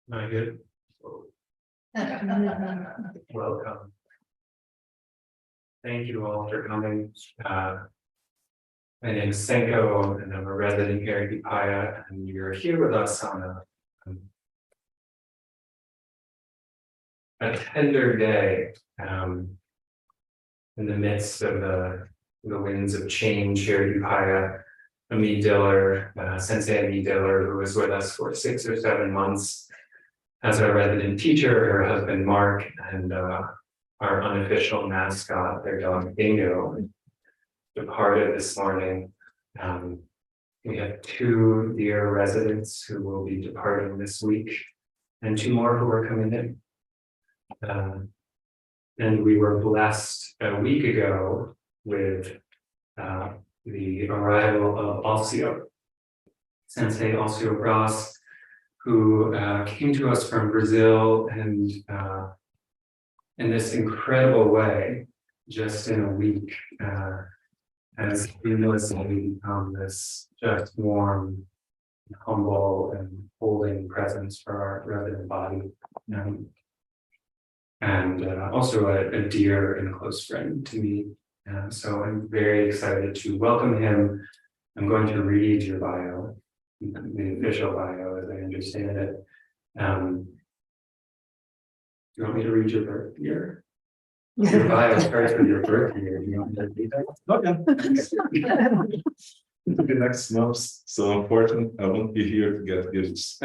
Not good. Welcome. Thank you all for coming. My name is Senko, and I'm a resident here at Upaya, and you're here with us on a tender day in the midst of the winds of change here at Upaya. Ami Diller, Sensei Ami Diller, who was with us for 6 or 7 months as our resident teacher, her husband Mark, and our unofficial mascot, their dog Dingo, departed this morning. We have 2 dear residents who will be departing this week, and 2 more who are coming in. And we were blessed a week ago with the arrival of Alcio, Sensei Alcio Braz, who came to us from Brazil, and in this incredible way, just in a week, has seamlessly become this just warm, humble, and holding presence for our resident body. And also a dear and close friend to me. So I'm very excited to welcome him. I'm going to read your bio, the official bio as I understand it. Do you want me to read your birth year? Your bio starts with your birth year. Do you want me to read that? Okay. The next month, so unfortunately, I won't be here to get gifts.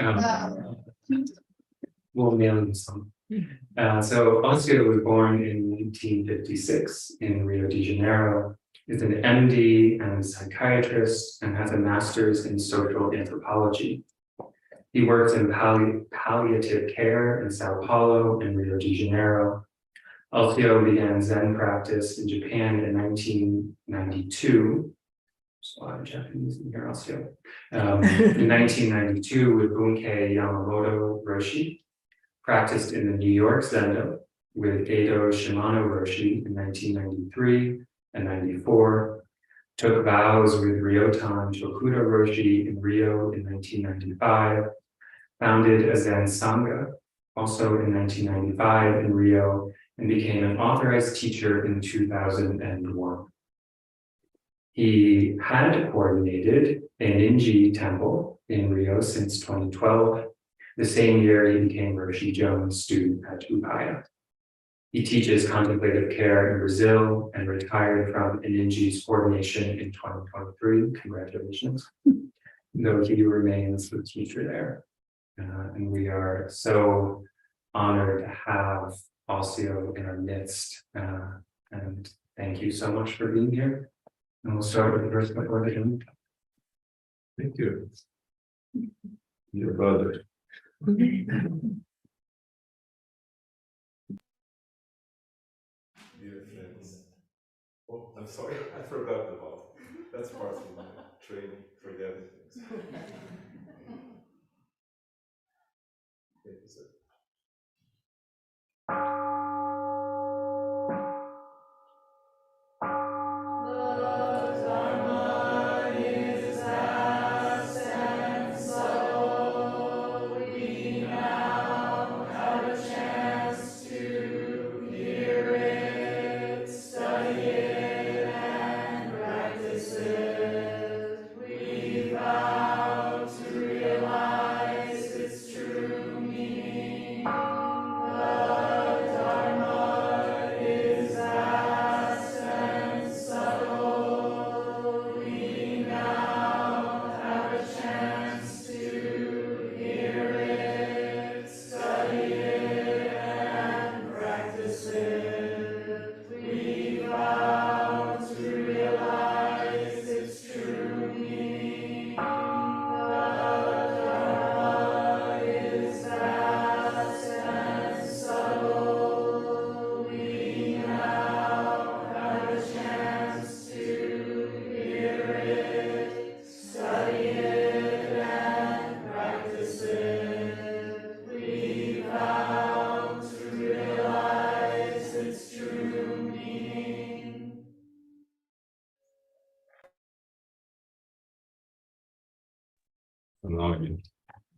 We'll mail you some. So Alcio was born in 1956 in Rio de Janeiro. Is an MD and psychiatrist and has a master's in social anthropology. He works in palliative care in Sao Paulo and Rio de Janeiro. Alcio began Zen practice in Japan in 1992. There's a lot of Japanese in here, Alcio. In 1992 with Bunkei Yamamoto Roshi. Practiced in the New York Zendo with Edo Shimano Roshi in 1993 and 94. Took vows with Ryotan Shokudo Roshi in Rio in 1995. Founded a Zen Sangha also in 1995 in Rio, and became an authorized teacher in 2001. He had coordinated a Ninji temple in Rio since 2012. The same year, he became Roshi Jones' student at Upaya. He teaches contemplative care in Brazil and retired from Ninji's coordination in 2023. Congratulations. Though he remains the teacher there. And we are so honored to have Alcio in our midst. And thank you so much for being here. And we'll start with the first question. Thank you. Your brother. Dear friends. Oh, I'm sorry, I forgot the bottle. That's part of my training, forgetting things. Thank you, sir.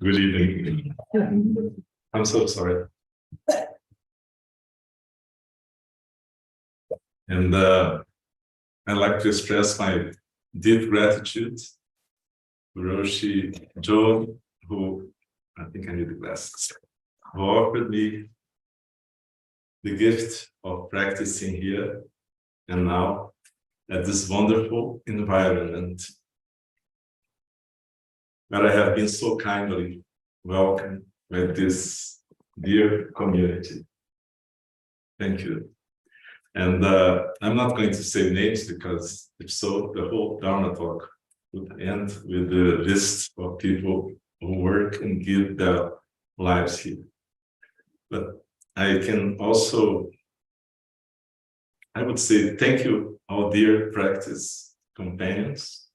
Good evening. I'm so sorry. And I'd like to express my deep gratitude to Roshi Joe, who, I think I need the glasses, who offered me the gift of practicing here and now at this wonderful environment where I have been so kindly welcomed by this dear community. Thank you. And I'm not going to say names because if so, the whole Dharma talk would end with the list of people who work and give their lives here. But I can also, I would say, thank you, all dear practice companions,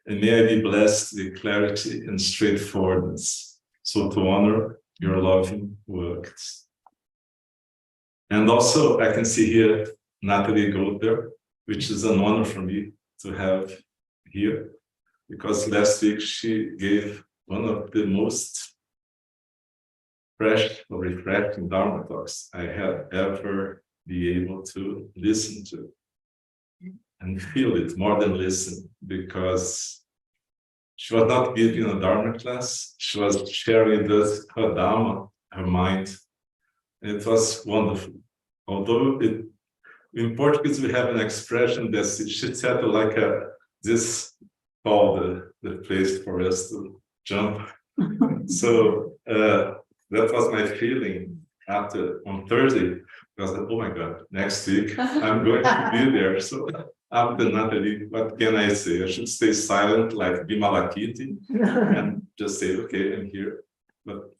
and may I be blessed with clarity and straightforwardness, so to honor your loving works. And also, I can see here Natalie Goldberg, which is an honor for me to have here, because last week she gave one of the most fresh or refreshing Dharma talks I have ever been able to listen to and feel it more than listen, because she was not giving a Dharma class, she was sharing with us her Dharma, her mind. It was wonderful. Although in Portuguese we have an expression that she said like this called the place for us to jump. So that was my feeling after on Thursday. I was like, oh my God, next week I'm going to be there. So after Natalie, what can I say? I should stay silent like Bimalakiti and just say, okay, I'm here. But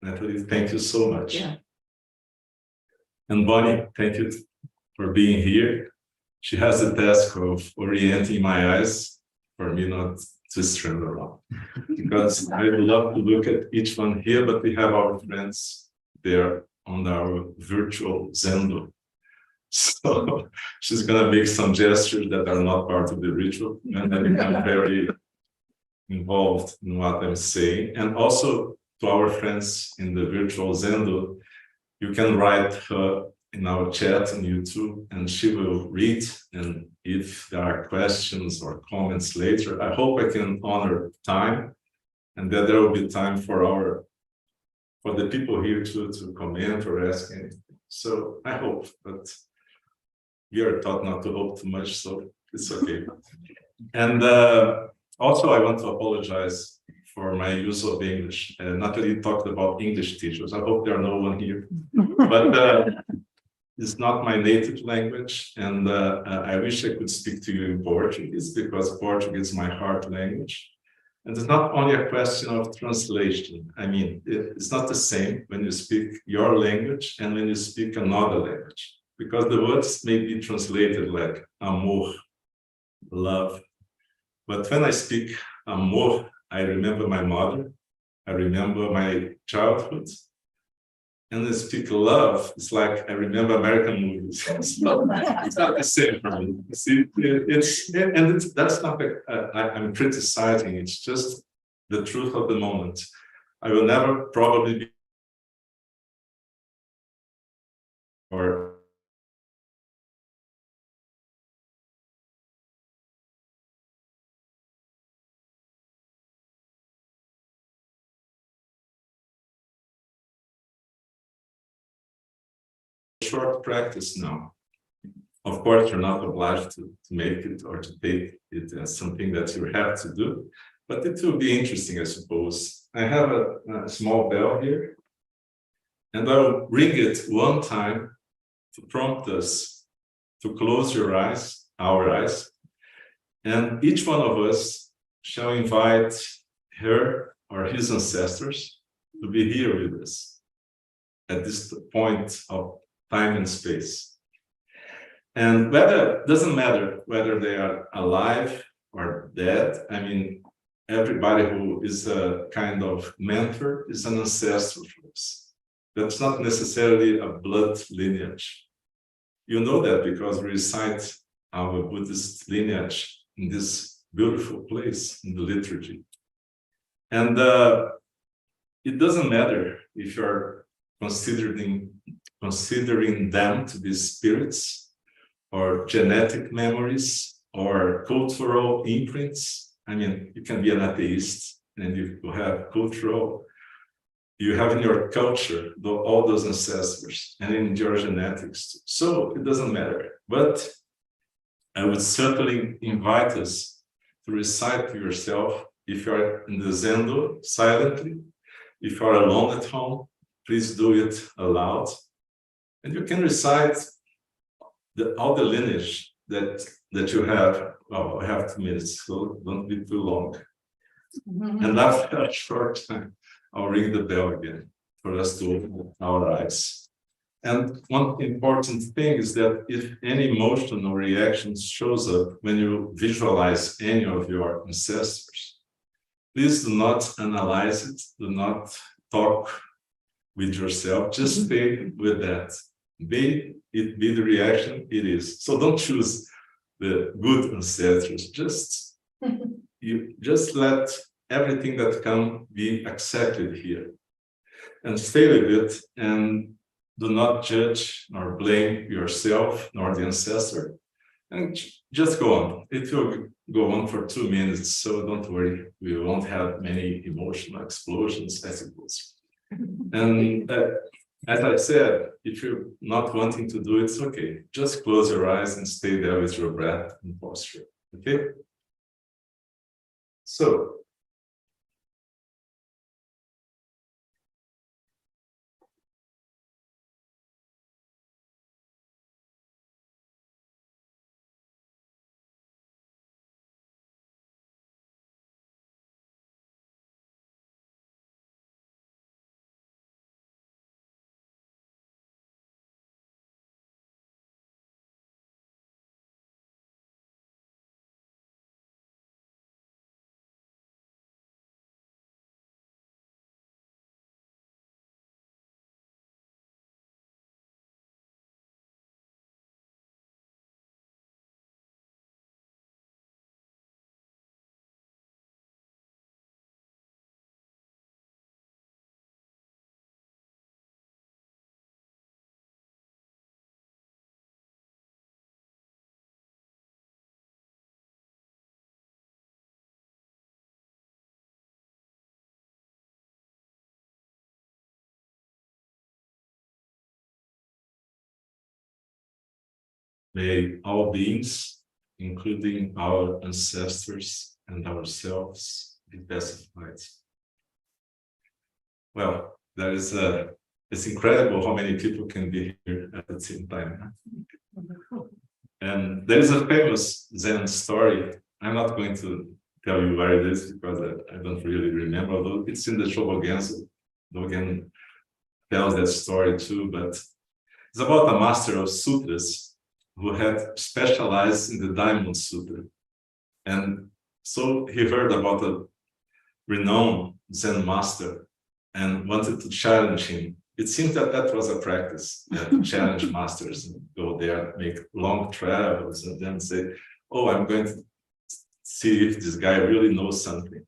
Natalie, thank you so much. Yeah. And Bonnie, thank you for being here. She has the task of orienting my eyes for me not to strain around. Because I would love to look at each one here, but we have our friends there on our virtual Zendo. So she's going to make some gestures that are not part of the ritual, and I become very involved in what I'm saying. And also to our friends in the virtual Zendo, you can write her in our chat on YouTube, and she will read. And if there are questions or comments later, I hope I can honor time, and that there will be time for the people here to comment or ask anything. So I hope, but we are taught not to hope too much, so it's okay. And also, I want to apologize for my use of English. Natalie talked about English teachers. I hope there are no one here, but it's not my native language, and I wish I could speak to you in Portuguese, because Portuguese is my heart language. And it's not only a question of translation. I mean, it's not the same when you speak your language and when you speak another language, because the words may be translated like amor, love. But when I speak amor, I remember my mother, I remember my childhood. And when I speak love, it's like I remember American movies. It's not the same for me. See, that's not I'm criticizing, it's just the truth of the moment. I will never probably be or short practice now. Of course, you're not obliged to make it or to take it as something that you have to do, but it will be interesting, I suppose. I have a small bell here, and I'll ring it one time to prompt us to close our eyes, and each one of us shall invite her or his ancestors to be here with us at this point of time and space. And doesn't matter whether they are alive or dead. I mean, everybody who is a kind of mentor is an ancestor for us. That's not necessarily a blood lineage. You know that because we recite our Buddhist lineage in this beautiful place in the liturgy. And it doesn't matter if you're considering them to be spirits or genetic memories or cultural imprints. I mean, you can be an atheist and you have cultural, you have in your culture all those ancestors and in your genetics. So it doesn't matter. But I would certainly invite us to recite to yourself, if you're in the Zendo, silently. If you're alone at home, please do it aloud. And you can recite all the lineage that you have. Oh, I have 2 minutes, so don't be too long. And after a short time, I'll ring the bell again for us to open our eyes. And one important thing is that if any emotion or reaction shows up when you visualize any of your ancestors, please do not analyze it, do not talk with yourself, just stay with that. Be the reaction it is. So don't choose the good ancestors, just let everything that comes be accepted here. And stay with it, and do not judge nor blame yourself nor the ancestor. And just go on. It will go on for 2 minutes, so don't worry. We won't have many emotional explosions, I suppose. And as I said, if you're not wanting to do it, it's okay. Just close your eyes and stay there with your breath and posture. Okay? So, may all beings, including our ancestors and ourselves, be pacified. Well, it's incredible how many people can be here at the same time. And there is a famous Zen story. I'm not going to tell you where it is because I don't really remember, although it's in the Shobogenzo. Dogen tells that story too, but it's about a master of sutras who had specialized in the Diamond Sutra. And so he heard about a renowned Zen master and wanted to challenge him. It seems that was a practice, to challenge masters and go there, make long travels, and then say, oh, I'm going to see if this guy really knows something.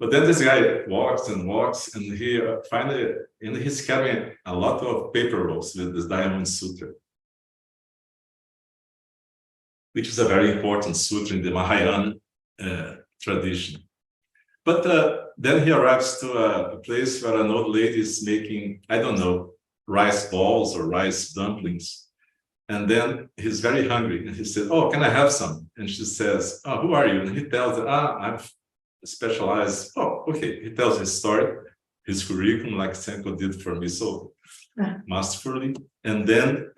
But then this guy walks and walks, and he finally, and he's carrying a lot of paper rolls with this Diamond Sutra, which is a very important sutra in the Mahayana tradition. But then he arrives to a place where an old lady is making, I don't know, rice balls or rice dumplings. And then he's very hungry, and he says, oh, can I have some? And she says, oh, who are you? And he tells her, I'm specialized. Oh, okay. He tells his story, his curriculum, like Senko did for me so masterfully. And then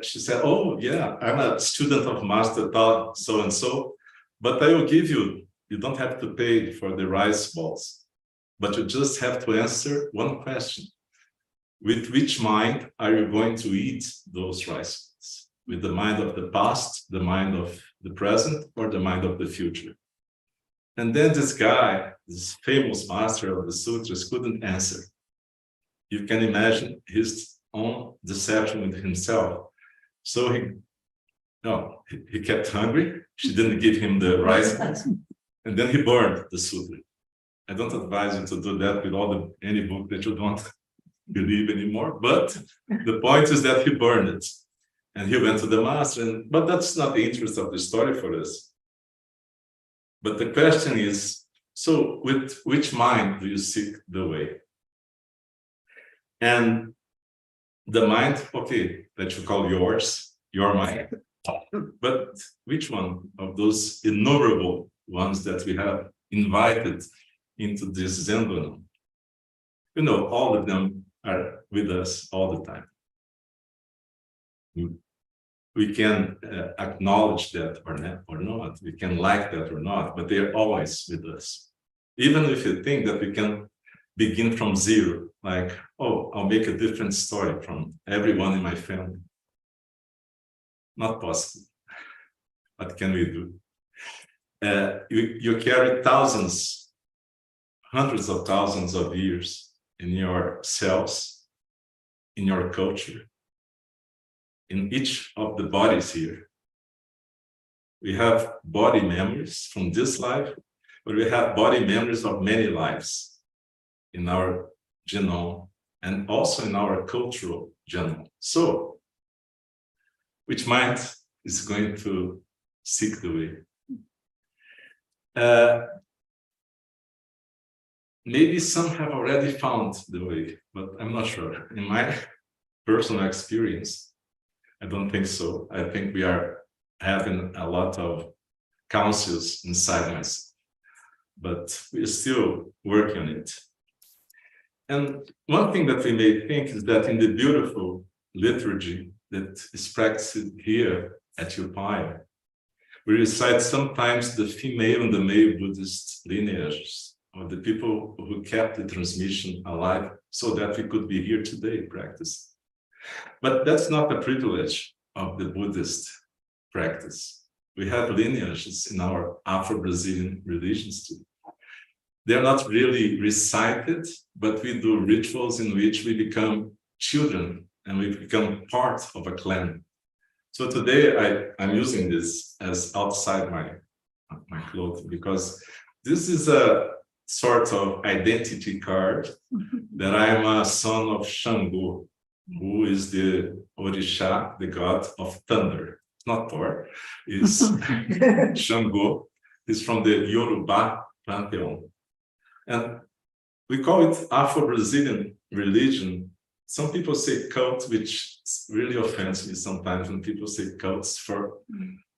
she said, oh, yeah, I'm a student of Master Tao, so-and-so, but I will give you, you don't have to pay for the rice balls, but you just have to answer one question. With which mind are you going to eat those rice balls? With the mind of the past, the mind of the present, or the mind of the future? And then this guy, this famous master of the sutras, couldn't answer. You can imagine his own deception with himself. So he kept hungry. She didn't give him the rice balls. And then he burned the sutra. I don't advise you to do that with any book that you don't believe anymore. But the point is that he burned it, and he went to the master. But that's not the interest of the story for us. But the question is, so with which mind do you seek the way? And the mind, okay, that you call yours, your mind. But which one of those innumerable ones that we have invited into this Zen? You know, all of them are with us all the time. We can acknowledge that or not, we can like that or not, but they're always with us. Even if you think that we can begin from zero, like, oh, I'll make a different story from everyone in my family. Not possible. What can we do? You carry thousands, hundreds of thousands of years in your cells, in your culture, in each of the bodies here. We have body memories from this life, but we have body memories of many lives in our genome and also in our cultural genome. So, which mind is going to seek the way? Maybe some have already found the way, but I'm not sure. In my personal experience, I don't think so. I think we are having a lot of counsels inside myself, but we're still working on it. And one thing that we may think is that in the beautiful liturgy that is practiced here at Upaya, we recite sometimes the female and the male Buddhist lineages of the people who kept the transmission alive so that we could be here today practicing. But that's not a privilege of the Buddhist practice. We have lineages in our Afro-Brazilian religions too. They're not really recited, but we do rituals in which we become children and we become part of a clan. So today I'm using this as outside my clothing because this is a sort of identity card that I'm a son of Shango, who is the Orisha, the god of thunder. Not Thor, is Shango. He's from the Yoruba pantheon. And we call it Afro-Brazilian religion. Some people say cult, which really offends me sometimes when people say cults for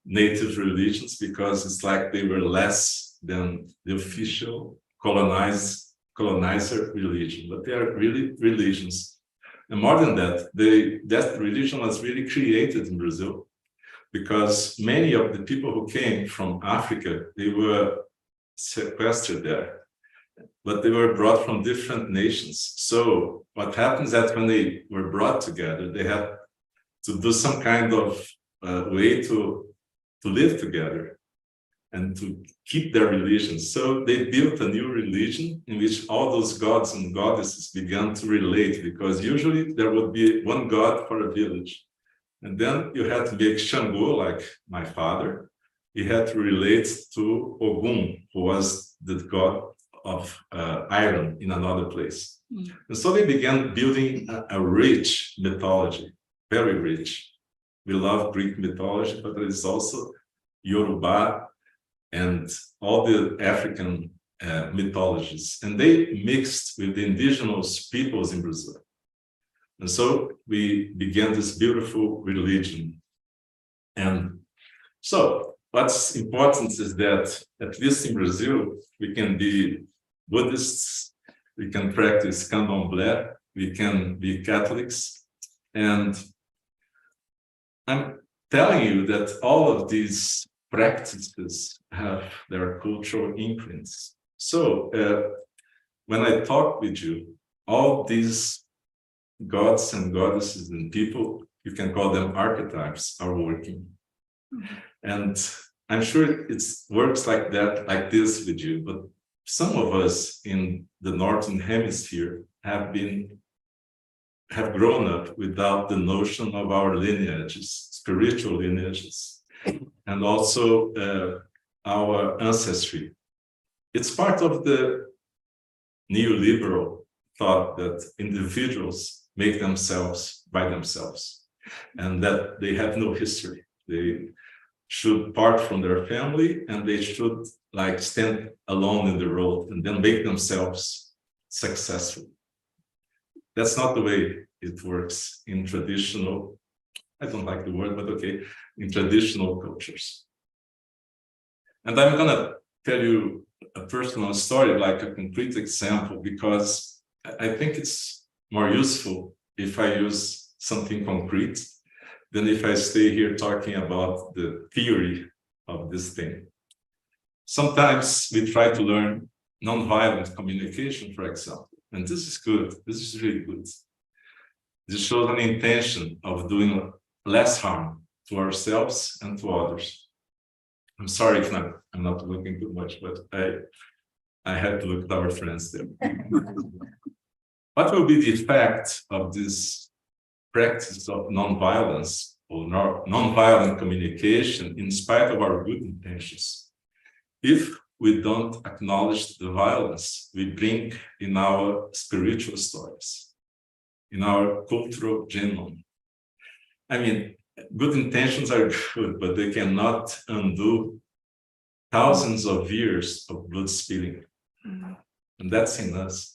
native religions, because it's like they were less than the official colonizer religion, but they are really religions. And more than that, that religion was really created in Brazil because many of the people who came from Africa, they were sequestered there, but they were brought from different nations. So what happens is that when they were brought together, they had to do some kind of way to live together and to keep their religion. So they built a new religion in which all those gods and goddesses began to relate, because usually there would be one god for a village. And then you had to make Shango, like my father. He had to relate to Ogun, who was the god of iron in another place. And so they began building a rich mythology, very rich. We love Greek mythology, but there is also Yoruba and all the African mythologies. And they mixed with the indigenous peoples in Brazil. And so we began this beautiful religion. And so what's important is that, at least in Brazil, we can be Buddhists, we can practice candomblé, we can be Catholics. And I'm telling you that all of these practices have their cultural imprints. So when I talk with you, all these gods and goddesses and people, you can call them archetypes, are working. And I'm sure it works like that, like this with you, but some of us in the Northern Hemisphere have grown up without the notion of our lineages, spiritual lineages, and also our ancestry. It's part of the neoliberal thought that individuals make themselves by themselves, and that they have no history. They should part from their family, and they should like stand alone in the road and then make themselves successful. That's not the way it works in traditional, I don't like the word, but okay, in traditional cultures. And I'm gonna tell you a personal story, like a concrete example, because I think it's more useful if I use something concrete than if I stay here talking about the theory of this thing. Sometimes we try to learn nonviolent communication, for example, and this is good. This is really good. This shows an intention of doing less harm to ourselves and to others. I'm sorry if I'm not looking too much, but I had to look at our friends there. What will be the effect of this practice of nonviolence or nonviolent communication in spite of our good intentions if we don't acknowledge the violence we bring in our spiritual stories, in our cultural genome? I mean, good intentions are good, but they cannot undo thousands of years of blood spilling. And that's in us.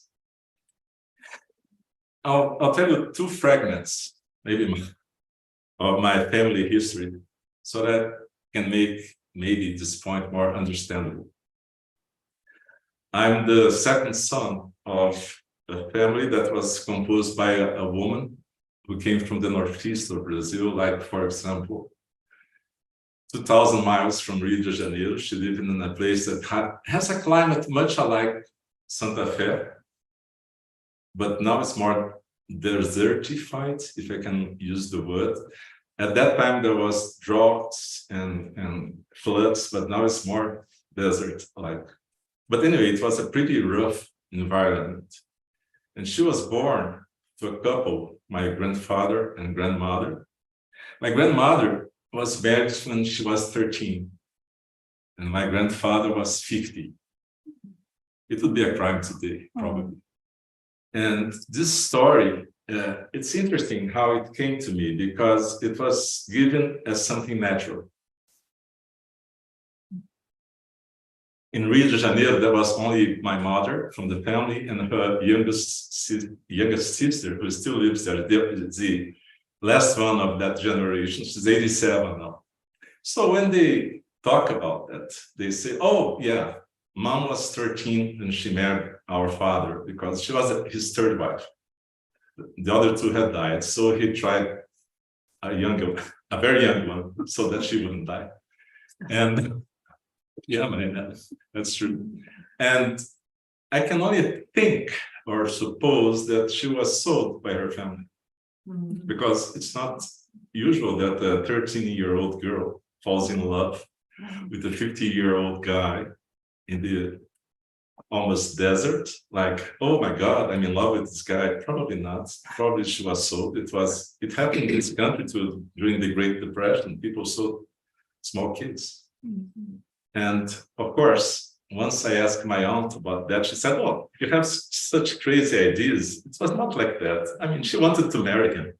I'll tell you two fragments, maybe, of my family history, so that can make maybe this point more understandable. I'm the second son of a family that was composed by a woman who came from the northeast of Brazil, like, for example, 2,000 miles from Rio de Janeiro. She lived in a place that has a climate much alike Santa Fe, but now it's more desertified, if I can use the word. At that time, there was droughts and floods, but now it's more desert-like. But anyway, it was a pretty rough environment. And she was born to a couple, my grandfather and grandmother. My grandmother was married when she was 13, and my grandfather was 50. It would be a crime today, probably. And this story, it's interesting how it came to me, because it was given as something natural. In Rio de Janeiro, there was only my mother from the family and her youngest sister, who still lives there, the last one of that generation. She's 87 now. So when they talk about that, they say, oh, yeah, mom was 13 when she married our father, because she was his third wife. The other two had died, so he tried a very young one, so that she wouldn't die. And yeah, man, that's true. And I can only think or suppose that she was sold by her family, because it's not usual that a 13-year-old girl falls in love with a 50-year-old guy in the almost desert. Like, oh my God, I'm in love with this guy. Probably not. Probably she was sold. It happened in this country too during the Great Depression. People sold small kids. And of course, once I asked my aunt about that, she said, oh, you have such crazy ideas. It was not like that. I mean, she wanted to marry him.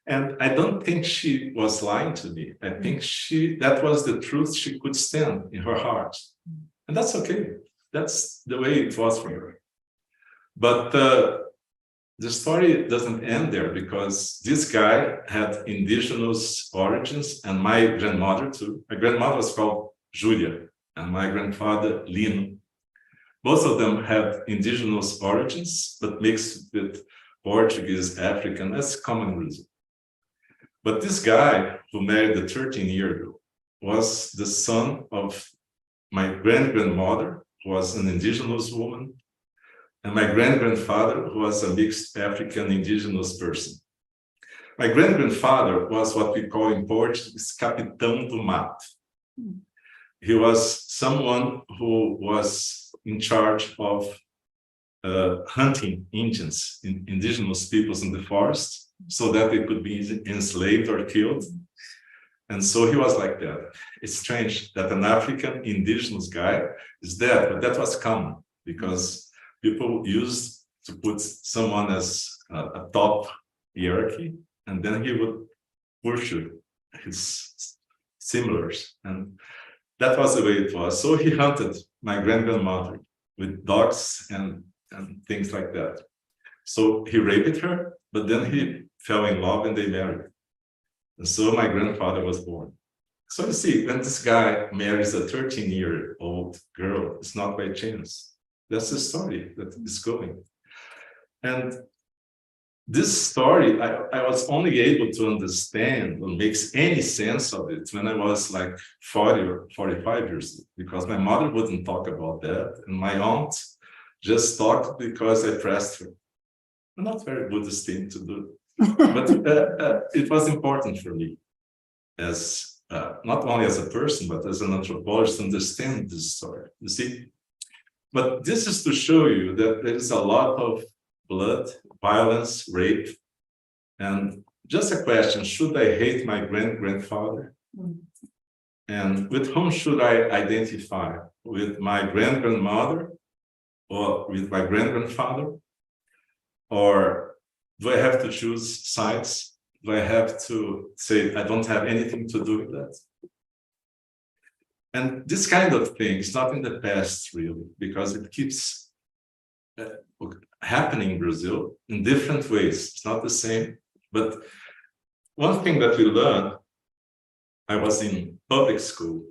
And I don't think she was lying to me. I think that was the truth she could stand in her heart. And that's okay. That's the way it was for her. But the story doesn't end there, because this guy had indigenous origins, and my grandmother too. My grandmother was called Julia, and my grandfather, Lino. Both of them had indigenous origins, but mixed with Portuguese, African, that's common reason. But this guy who married the 13-year-old was the son of my great-grandmother, who was an indigenous woman, and my great-grandfather, who was a mixed African indigenous person. My great-grandfather was what we call in Portuguese, capitão do mato. He was someone who was in charge of hunting Indians, indigenous peoples in the forest, so that they could be enslaved or killed. And so he was like that. It's strange that an African indigenous guy is dead, but that was common, because people used to put someone as a top hierarchy, and then he would pursue his similars. And that was the way it was. So he hunted my grandmother with dogs and things like that. So he raped her, but then he fell in love and they married. And so my grandfather was born. So you see, when this guy marries a 13-year-old girl, it's not by chance. That's the story that is going. And this story, I was only able to understand or makes any sense of it when I was like 40 or 45 years old, because my mother wouldn't talk about that. And my aunt just talked because I pressed her. Not very Buddhist thing to do, but it was important for me as not only as a person, but as an anthropologist to understand this story, you see. But this is to show you that there is a lot of blood, violence, rape, and just a question, should I hate my grandfather? And with whom should I identify? With my grandmother or with my grandfather? Or do I have to choose sides? Do I have to say, I don't have anything to do with that? And this kind of thing is not in the past, really, because it keeps happening in Brazil in different ways. It's not the same. But one thing that we learned, I was in public school,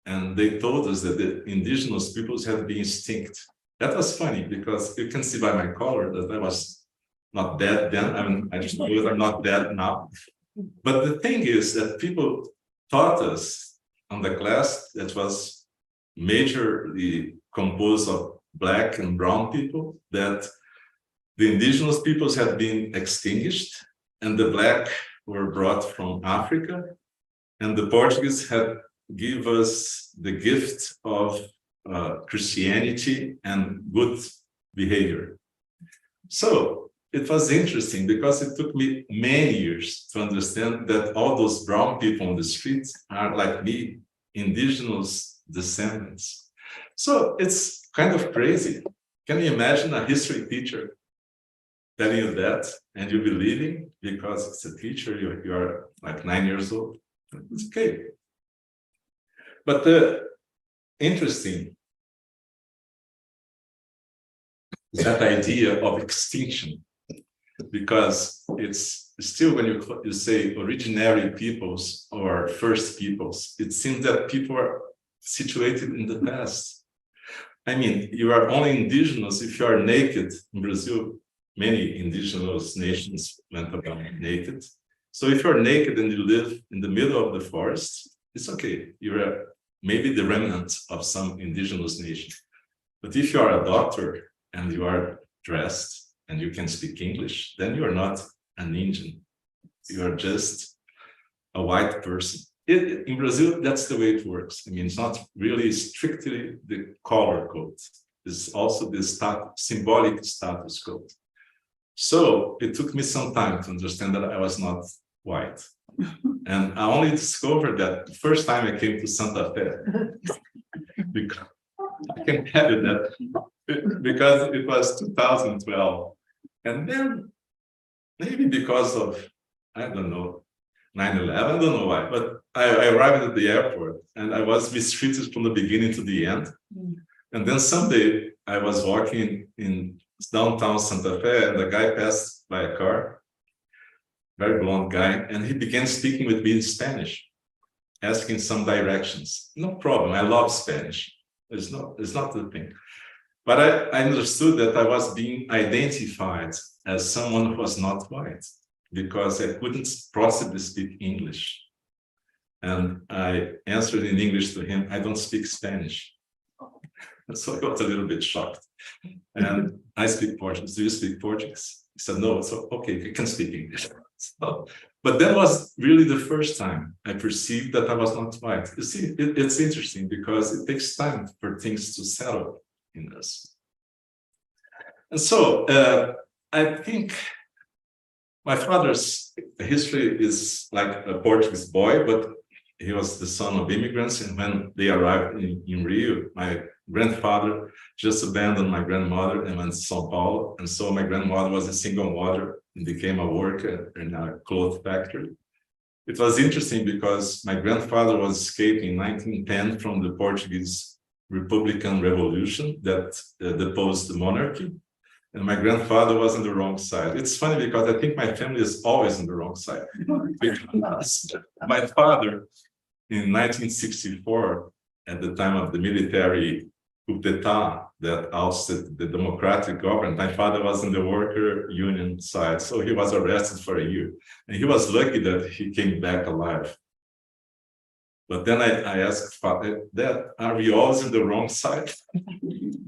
and they told us that the indigenous peoples had been extinct. That was funny, because you can see by my color that I was not dead then. I mean, I just know that I'm not dead now. But the thing is that people taught us on the class that was majorly composed of Black and brown people, that the indigenous peoples had been extinguished, and the Black were brought from Africa, and the Portuguese had give us the gift of Christianity and good behavior. So it was interesting because it took me many years to understand that all those brown people on the streets are like me, indigenous descendants. So it's kind of crazy. Can you imagine a history teacher telling you that and you believing because it's a teacher, you are like 9 years old? It's okay. But interesting is that idea of extinction, because it's still when you say originary peoples or first peoples, it seems that people are situated in the past. I mean, you are only indigenous if you are naked. In Brazil, many indigenous nations went about naked. So if you're naked and you live in the middle of the forest, it's okay. You're maybe the remnant of some indigenous nation. But if you are a doctor and you are dressed and you can speak English, then you are not an Indian. You are just a white person. In Brazil, that's the way it works. I mean, it's not really strictly the color code. It's also the symbolic status code. So it took me some time to understand that I was not white. And I only discovered that the first time I came to Santa Fe. Because I can tell you that because it was 2012. And then maybe because of, I don't know, 9/11, I don't know why, but I arrived at the airport and I was mistreated from the beginning to the end. And then someday I was walking in downtown Santa Fe and the guy passed by a car, very blonde guy, and he began speaking with me in Spanish, asking some directions. No problem, I love Spanish. It's not the thing. But I understood that I was being identified as someone who was not white because I couldn't possibly speak English. And I answered in English to him, I don't speak Spanish. So I got a little bit shocked. And I speak Portuguese. Do you speak Portuguese? He said, no. So, okay, you can speak English. So, but that was really the first time I perceived that I was not white. You see, it's interesting because it takes time for things to settle in us. And so I think my father's history is like a Portuguese boy, but he was the son of immigrants. And when they arrived in Rio, my grandfather just abandoned my grandmother and went to São Paulo. And so my grandmother was a single mother and became a worker in a cloth factory. It was interesting because my grandfather was escaping in 1910 from the Portuguese Republican Revolution that deposed the monarchy. And my grandfather was on the wrong side. It's funny because I think my family is always on the wrong side. Because my father, in 1964, at the time of the military coup d'etat that ousted the democratic government, my father was on the worker union side. So he was arrested for a year. And he was lucky that he came back alive. But then I asked Father, Dad, are we always on the wrong side?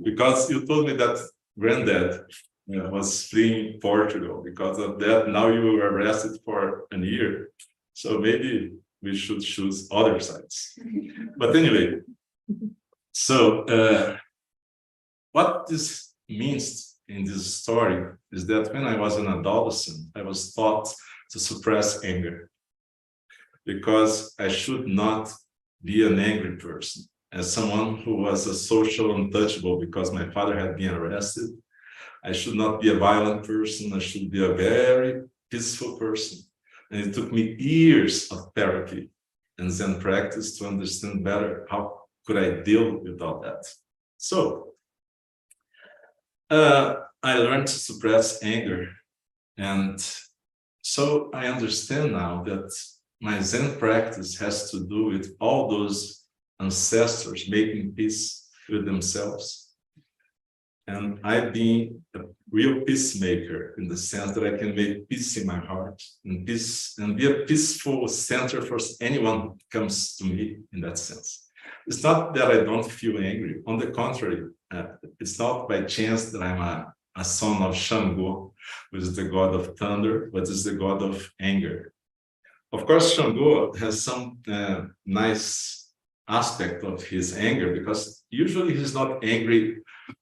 Because you told me that Granddad was fleeing Portugal. Because of that, now you were arrested for a year. So maybe we should choose other sides. But anyway, so what this means in this story is that when I was an adolescent, I was taught to suppress anger because I should not be an angry person. As someone who was a social untouchable because my father had been arrested, I should not be a violent person. I should be a very peaceful person. And it took me years of therapy and Zen practice to understand better how could I deal with all that. So I learned to suppress anger. And so I understand now that my Zen practice has to do with all those ancestors making peace with themselves. And I've been a real peacemaker in the sense that I can make peace in my heart and peace and be a peaceful center for anyone who comes to me in that sense. It's not that I don't feel angry. On the contrary, it's not by chance that I'm a son of Shango, who is the god of thunder, but is the god of anger. Of course, Shango has some nice aspect of his anger because usually he's not angry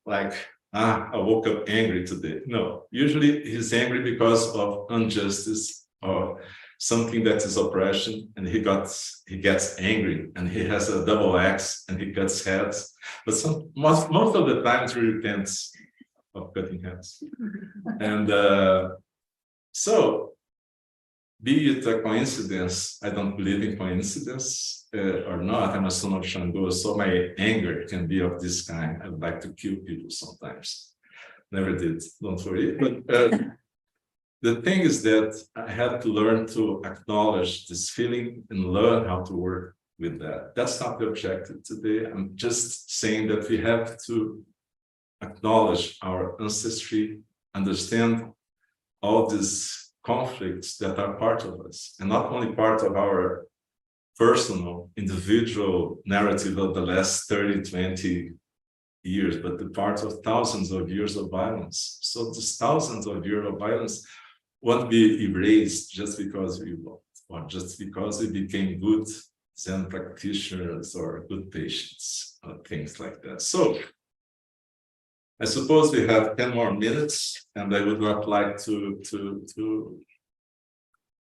like, I woke up angry today. No, usually he's angry because of injustice or something that is oppression, and he gets angry and he has a double axe and he cuts heads. But most of the time he repents of cutting heads. And so be it a coincidence, I don't believe in coincidence or not, I'm a son of Shango, so my anger can be of this kind. I would like to kill people sometimes. Never did, don't worry. But the thing is that I had to learn to acknowledge this feeling and learn how to work with that. That's not the objective today. I'm just saying that we have to acknowledge our ancestry, understand all these conflicts that are part of us, and not only part of our personal, individual narrative of the last 30, 20 years, but the part of thousands of years of violence. So these thousands of years of violence won't be erased just because we want, or just because we became good Zen practitioners or good patients, or things like that. So I suppose we have 10 more minutes, and I would not like to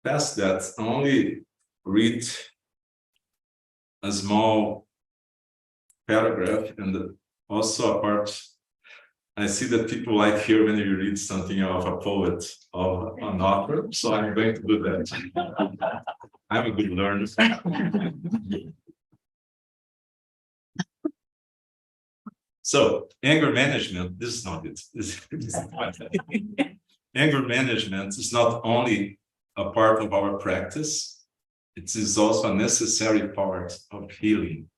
pass that. I only read a small paragraph, and also a part. I see that people like here when you read something of a poet or an author, so I'm going to do that. I'm a good learner. So anger management, this is not it. Anger management is not only a part of our practice, it is also a necessary part of healing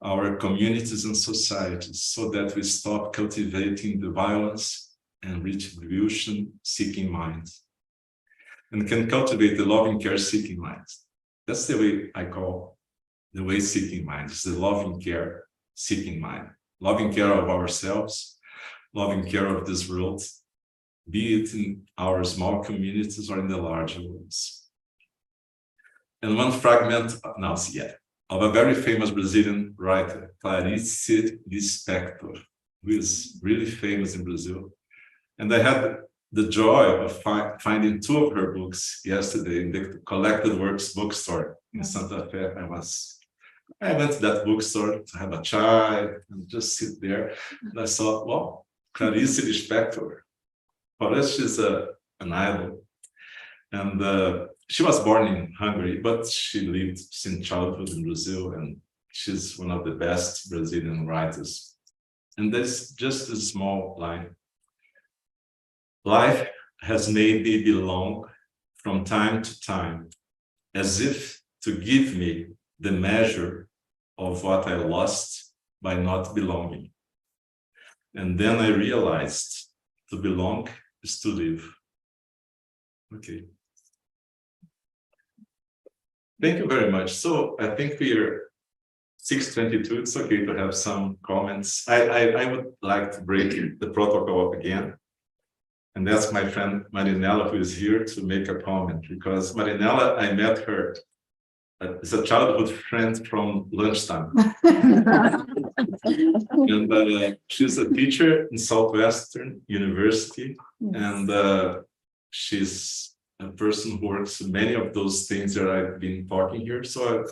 our communities and societies so that we stop cultivating the violence and retribution seeking minds and can cultivate the loving care seeking minds. That's the way I call the way seeking mind. It's the loving care seeking mind. Loving care of ourselves, loving care of this world, be it in our small communities or in the larger ones. And one fragment of a very famous Brazilian writer, Clarice Lispector, who is really famous in Brazil. And I had the joy of finding two of her books yesterday in the Collected Works bookstore in Santa Fe. I went to that bookstore to have a chai and just sit there. And I saw, wow, Clarice Lispector. For us, she's an idol. And she was born in Hungary, but she lived since childhood in Brazil, and she's one of the best Brazilian writers. And there's just a small line. Life has made me belong from time to time, as if to give me the measure of what I lost by not belonging. And then I realized to belong is to live. Okay. Thank you very much. So I think we are 6:22. It's okay to have some comments. I would like to break the protocol up again and ask my friend Marinella, who is here, to make a comment, because Marinella, I met her as a childhood friend from lunchtime. And she's a teacher in Southwestern University, and she's a person who works many of those things that I've been talking here. So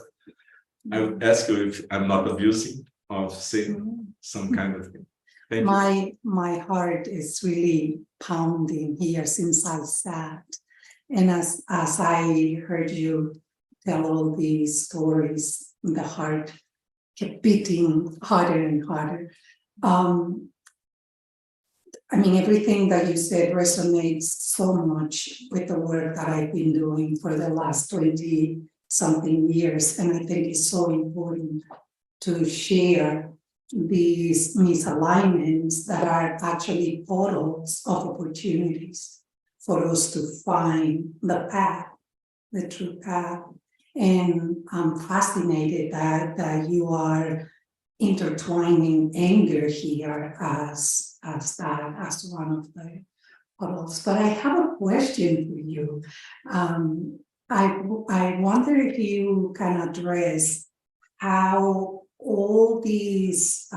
I would ask you if I'm not abusing of saying some kind of thing. Thank you. My heart is really pounding here since I sat. And as I heard you tell all these stories, the heart kept beating harder and harder. I mean, everything that you said resonates so much with the work that I've been doing for the last 20-something years. And I think it's so important to share these misalignments that are actually portals of opportunities for us to find the path, the true path. And I'm fascinated that you are intertwining anger here as one of the portals. But I have a question for you. I wonder if you can address how all these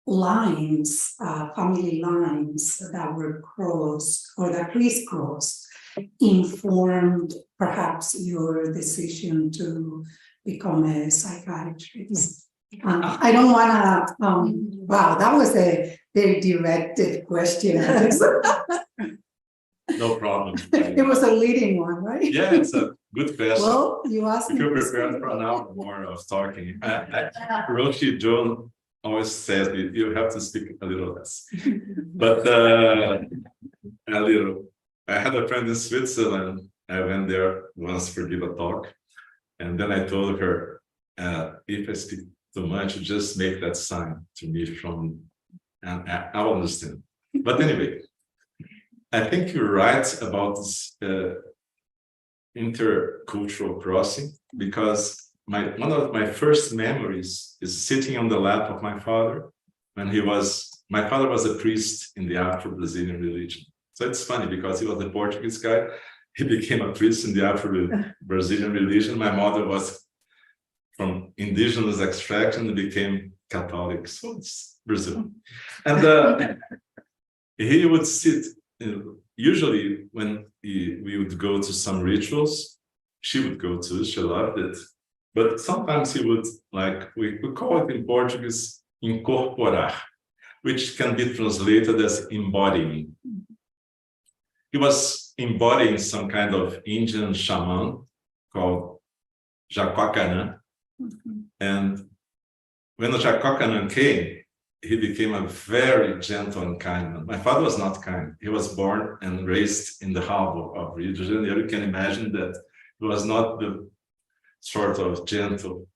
lines, family lines that were crossed or that crisscrossed, informed perhaps your decision to become a psychiatrist. I don't want to, wow, that was a very directed question. No problem. It was a leading one, right? Yeah, it's a good question. Well, you asked If me. you're prepared for an hour more of talking. Roshi John always says that you have to speak a little less. But a little. I had a friend in Switzerland. I went there once for give a talk. And then I told her, if I speak too much, just make that sign to me from, and I'll understand. But anyway, I think you're right about this intercultural crossing, because one of my first memories is sitting on the lap of my father when my father was a priest in the Afro-Brazilian religion. So it's funny because he was a Portuguese guy. He became a priest in the Afro-Brazilian religion. My mother was from indigenous extraction and became Catholic. So it's Brazil. And he would sit, usually when we would go to some rituals, she would go too, she loved it. But sometimes he would, like, we call it in Portuguese, incorporar, which can be translated as embodying. He was embodying some kind of Indian shaman called Jaquacanã. And when the Jaquacanã came, he became a very gentle and kind man. My father was not kind. He was born and raised in the harbor of Rio de Janeiro. You can imagine that he was not the sort of gentle,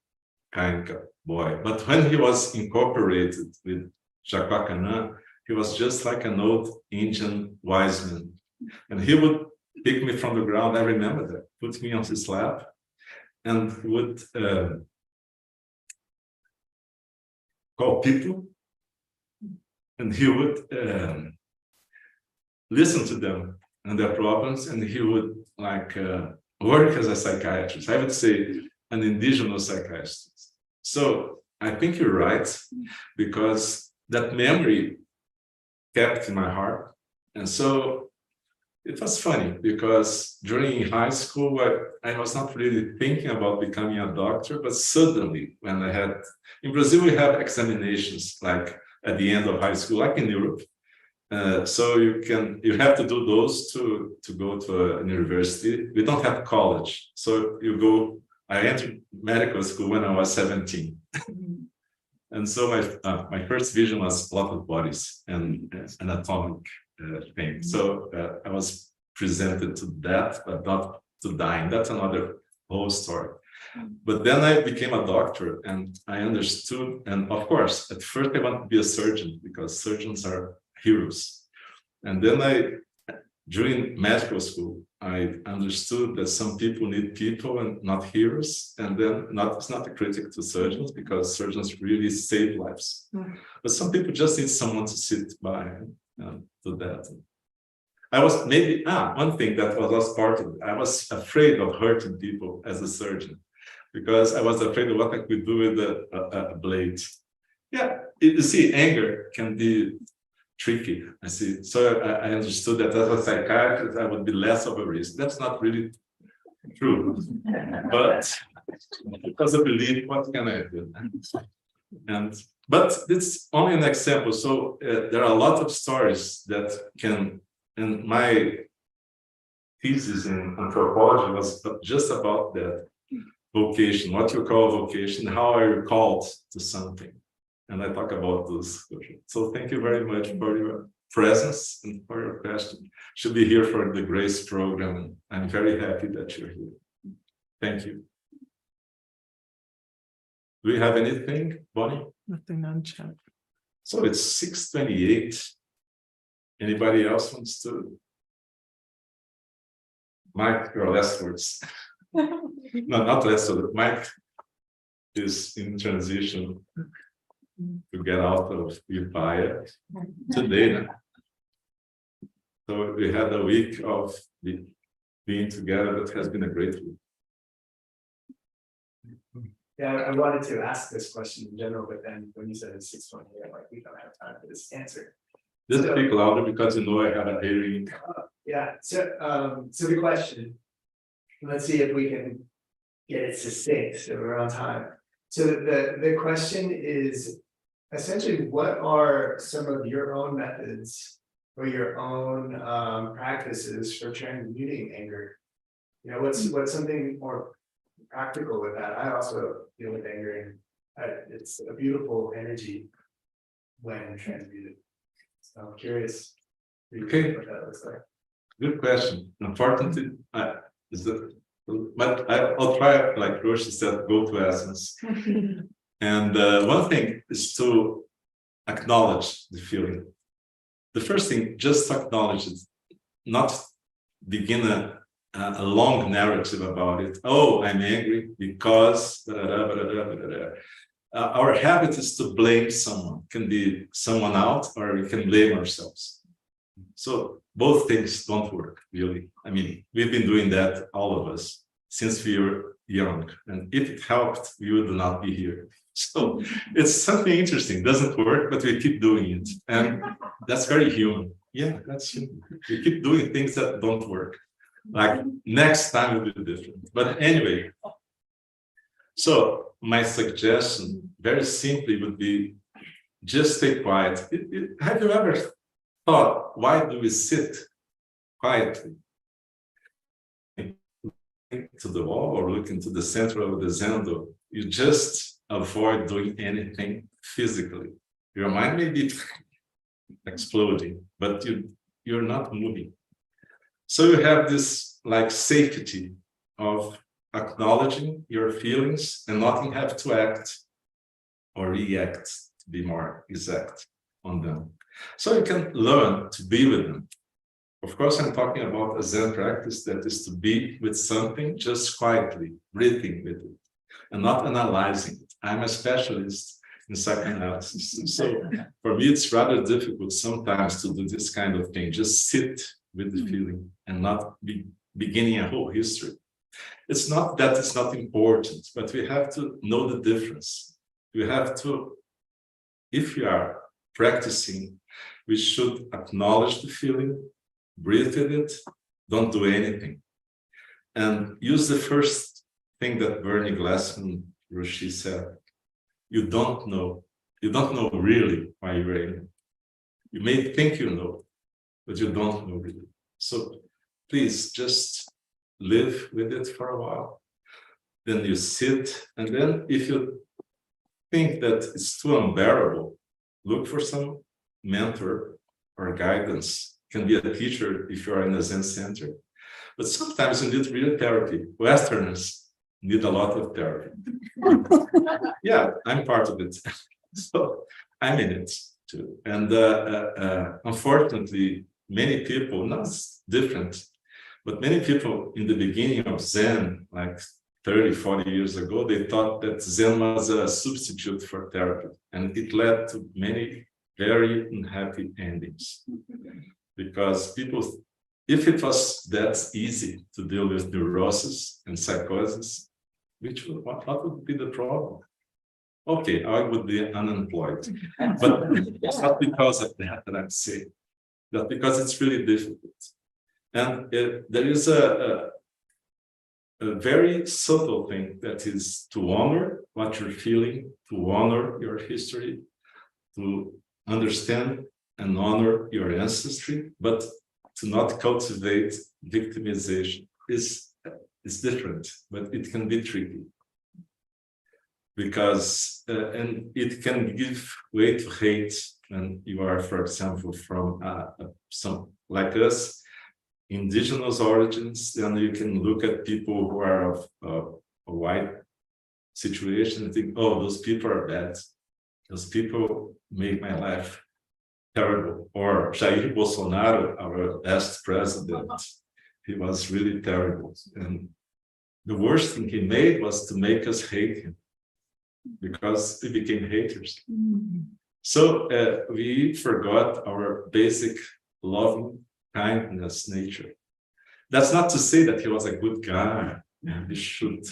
kind boy. But when he was incorporated with Jaquacanã, he was just like an old Indian wise man. And he would pick me from the ground, I remember that, put me on his lap, and would call people, and he would listen to them and their problems, and he would work as a psychiatrist. I would say an indigenous psychiatrist. So I think you're right, because that memory kept in my heart. And so it was funny because during high school, I was not really thinking about becoming a doctor, but suddenly when I had, in Brazil, we have examinations like at the end of high school, like in Europe. So you have to do those to go to a university. We don't have college. So I entered medical school when I was 17. And so my first vision was a lot of bodies and anatomic thing. So I was presented to that, but not to dying. That's another whole story. But then I became a doctor and I understood. And of course, at first I wanted to be a surgeon because surgeons are heroes. And then during medical school, I understood that some people need people and not heroes. And then it's not a critic to surgeons because surgeons really save lives. But some people just need someone to sit by and do that. I was one thing that was part of it. I was afraid of hurting people as a surgeon because I was afraid of what I could do with a blade. Yeah, you see, anger can be tricky. I see. So I understood that as a psychiatrist, I would be less of a risk. That's not really true, but because I believe, what can I do? But it's only an example. So there are a lot of stories that can. And my thesis in anthropology was just about that vocation, what you call vocation, how are you called to something? And I talk about those. So thank you very much for your presence and for your question. Should be here for the Grace program. I'm very happy that you're here. Thank you. Do we have anything, Bonnie? Nothing on chat. So it's 6:28. Anybody else wants to? Mike, your last words. No, not last words. Mike is in transition to get out of Upaya today. So we had a week of being together. That has been a great week. Yeah, I wanted to ask this question in general, but then when you said it's 6:20, I'm like, we don't have time for this answer. Just speak louder because you know I have a hearing. Yeah, so the question, let's see if we can get it succinct, so we're on time. So the question is essentially, what are some of your own methods or your own practices for transmuting anger? You know, what's something more practical with that? I also deal with anger, and it's a beautiful energy when transmuted. So I'm curious Okay. what that looks like. Good question. Unfortunately, but I'll try, like Roshi said, go to essence. And one thing is to acknowledge the feeling. The first thing, just acknowledge it, not begin a long narrative about it. Oh, I'm angry because our habit is to blame someone. It can be someone out, or we can blame ourselves. So both things don't work, really. I mean, we've been doing that, all of us, since we were young. And if it helped, we would not be here. So it's something interesting. Doesn't work, but we keep doing it. And that's very human. Yeah, that's human. We keep doing things that don't work. Like next time will be different. But anyway, so my suggestion, very simply, would be just stay quiet. Have you ever thought, why do we sit quietly? To the wall or look into the center of the zendo, you just avoid doing anything physically. Your mind may be exploding, but you're not moving. So you have this like safety of acknowledging your feelings and not have to act or react, to be more exact on them. So you can learn to be with them. Of course, I'm talking about a Zen practice that is to be with something just quietly, breathing with it, and not analyzing it. I'm a specialist in psychoanalysis. So for me, it's rather difficult sometimes to do this kind of thing, just sit with the feeling and not be beginning a whole history. It's not that it's not important, but we have to know the difference. We have to, if we are practicing, we should acknowledge the feeling breathe with it, don't do anything. And use the first thing that Bernie Glassman Roshi said. You don't know really why you're in. You may think you know, but you don't know really. So please just live with it for a while. Then you sit, and then if you think that it's too unbearable, look for some mentor or guidance. Can be a teacher if you are in a Zen center. But sometimes you need real therapy. Westerners need a lot of therapy. Yeah, I'm part of it. So I'm in it too. And unfortunately, many people, not different, but many people in the beginning of Zen, like 30, 40 years ago, they thought that Zen was a substitute for therapy. And it led to many very unhappy endings. Because people, if it was that easy to deal with neurosis and psychosis, what would be the problem? Okay, I would be unemployed. But it's not because of that I'm saying. That because it's really difficult. And there is a very subtle thing that is to honor what you're feeling, to honor your history, to understand and honor your ancestry, but to not cultivate victimization is different, but it can be tricky. Because, and it can give way to hate when you are, for example, from some, like us, indigenous origins, then you can look at people who are of a white situation and think, oh, those people are bad. Those people make my life terrible. Or Jair Bolsonaro, our last president, he was really terrible. And the worst thing he made was to make us hate him, because we became haters. So we forgot our basic loving kindness nature. That's not to say that he was a good guy. We should.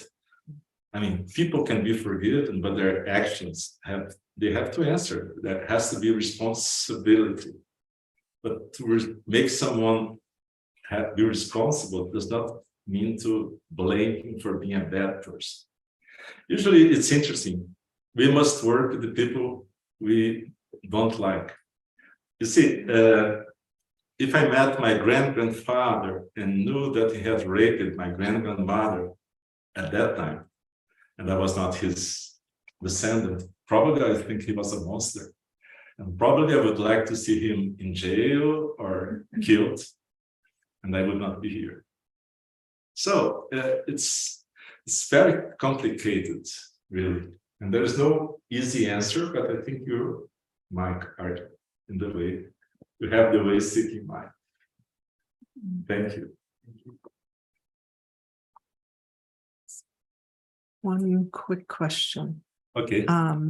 I mean, people can be forgiven, but their actions they have to answer. There has to be responsibility. But to make someone be responsible does not mean to blame him for being a bad person. Usually it's interesting. We must work with the people we don't like. You see, if I met my great-grandfather and knew that he had raped my great-grandmother at that time, and I was not his descendant, probably I think he was a monster. And probably I would like to see him in jail or killed, and I would not be here. So it's very complicated, really. And there is no easy answer, but I think you, Mike, are in the way. You have the way seeking mind. Thank you. One quick question. Okay,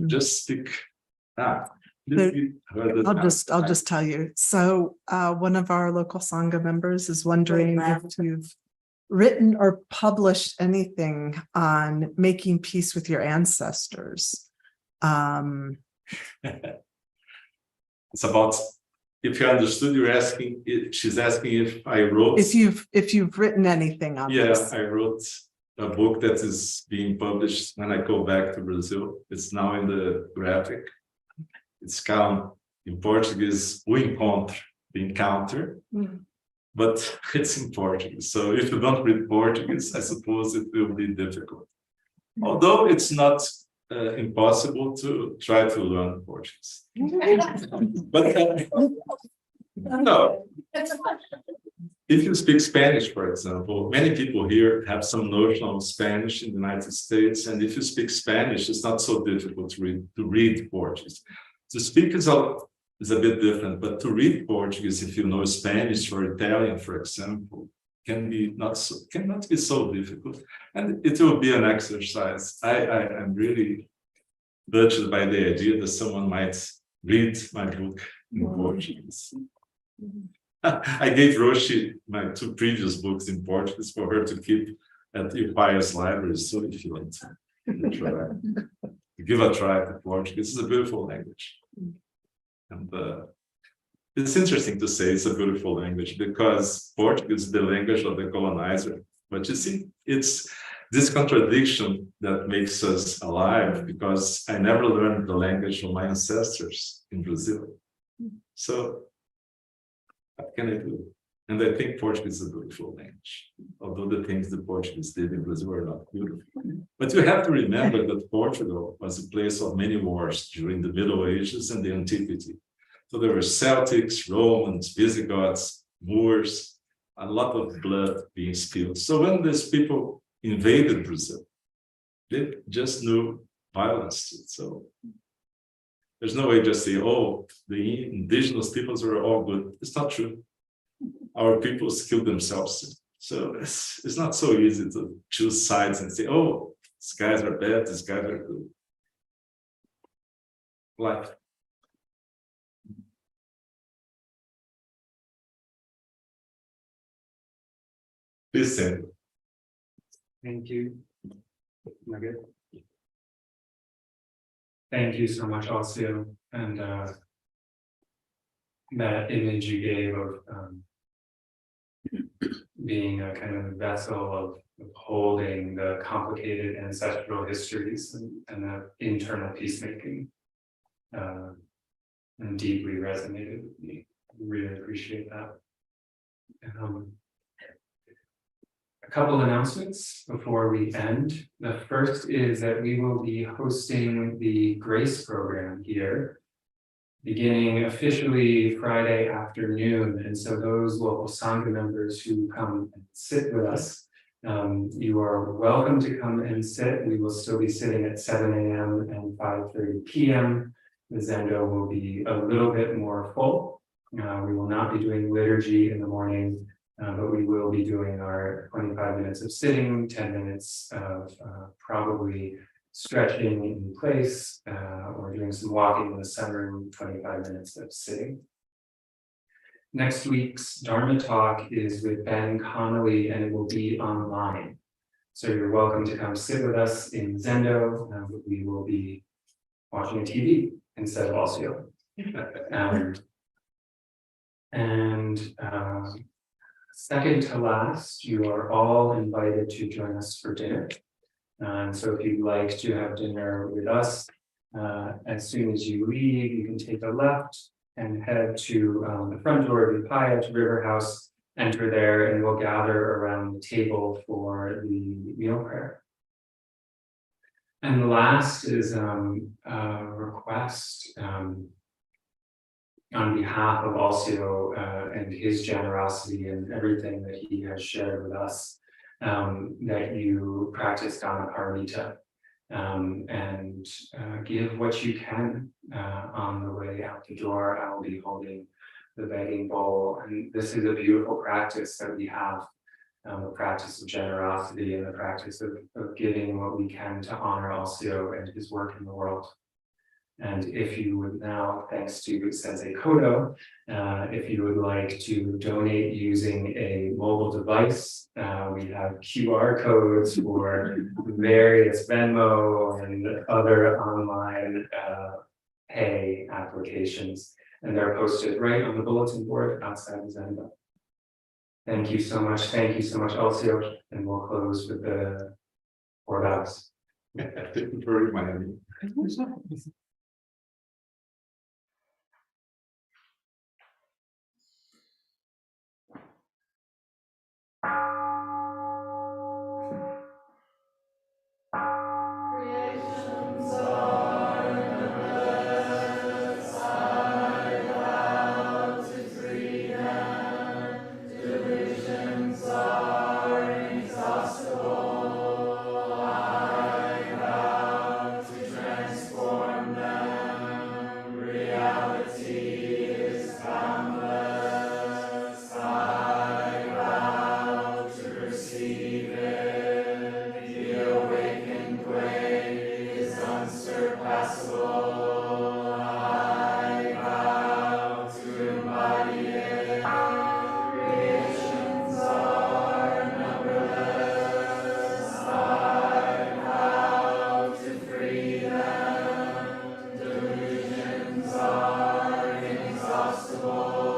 just speak. I'll just tell you. So one of our local Sangha members is wondering if you've written or published anything on making peace with your ancestors. It's about, if you understood, you're asking, she's asking if I wrote. If you've written anything on this. Yeah, I wrote a book that is being published when I go back to Brazil. It's now in the graphic. It's called, in Portuguese, O Encontro, the encounter. But it's in Portuguese. So if you don't read Portuguese, I suppose it will be difficult. Although it's not impossible to try to learn Portuguese. But no. If you speak Spanish, for example, many people here have some notion of Spanish in the United States. And if you speak Spanish, it's not so difficult to read Portuguese. To speak is a bit different, but to read Portuguese, if you know Spanish or Italian, for example, cannot be so difficult. And it will be an exercise. I'm really touched by the idea that someone might read my book in Portuguese. I gave Roshi my 2 previous books in Portuguese for her to keep at Upaya's library. So if you want to try, give a try to Portuguese, it's a beautiful language. And it's interesting to say it's a beautiful language because Portuguese is the language of the colonizer. But you see, it's this contradiction that makes us alive because I never learned the language of my ancestors in Brazil. So what can I do? And I think Portuguese is a beautiful language, although the things the Portuguese did in Brazil were not beautiful. But you have to remember that Portugal was a place of many wars during the Middle Ages and the Antiquity. So there were Celtics, Romans, Visigoths, Moors, a lot of blood being spilled. So when these people invaded Brazil, they just knew violence. So there's no way to just say, oh, the indigenous peoples were all good. It's not true. Our peoples killed themselves. So it's not so easy to choose sides and say, oh, these guys are bad, these guys are good. Life. Please say. Thank you. Am I good? Thank you so much, Alcio. And that image you gave of being a kind of vessel of holding the complicated ancestral histories and the internal peacemaking and deeply resonated with me. Really appreciate that. A couple announcements before we end. The first is that we will be hosting the Grace program here, beginning officially Friday afternoon. And so those local Sangha members who come and sit with us, you are welcome to come and sit. We will still be sitting at 7 a.m. and 5:30 p.m. The Zendo will be a little bit more full. We will not be doing liturgy in the morning, but we will be doing our 25 minutes of sitting, 10 minutes of probably stretching in place, or doing some walking in the sunroom, 25 minutes of sitting. Next week's Dharma Talk is with Ben Connolly, and it will be online. So you're welcome to come sit with us in Zendo. We will be watching a TV instead of Alcio. Second to last, you are all invited to join us for dinner. So if you'd like to have dinner with us, as soon as you leave, you can take a left and head to the front door of Upaya to River House, enter there, and we'll gather around the table for the meal prayer. And the last is a request on behalf of Alcio and his generosity and everything that he has shared with us, that you practice Dhamma Paramita and give what you can on the way out the door. I will be holding the begging bowl, and this is a beautiful practice that we have, the practice of generosity and the practice of giving what we can to honor Alcio and his work in the world. And if you would now, thanks to Sensei Kodo, if you would like to donate using a mobile device, we have QR codes for various Venmo and other online pay applications. And they're posted right on the bulletin board outside the Zendo. Thank you so much. Thank you so much, Alcio. And we'll close with the 4 vows. Thank you for reminding me. Delusions are inexhaustible.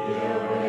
Liberate.